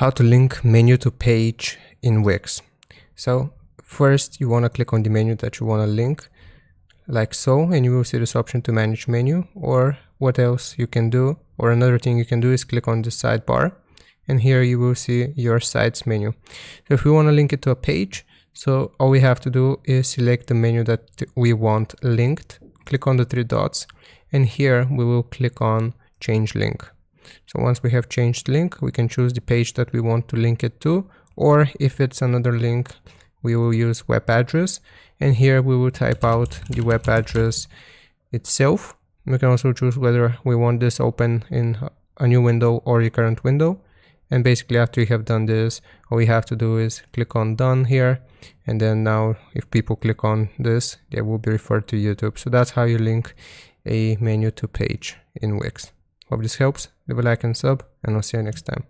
How to link menu to page in Wix. So first you want to click on the menu that you want to link, like so, and you will see this option to manage menu. Or what else you can do, or another thing you can do, is click on the sidebar, and here you will see your sites menu. So if we want to link it to a page, so all we have to do is select the menu that we want linked, click on the three dots, and here we will click on change link. So once we have changed link, we can choose the page that we want to link it to, or if it's another link, we will use web address, and here we will type out the web address itself. We can also choose whether we want this open in a new window or a current window. And basically after you have done this, all we have to do is click on done here, and then now if people click on this, they will be referred to YouTube. So that's how you link a menu to page in Wix. Hope this helps. Leave a like and sub, and I'll see you next time.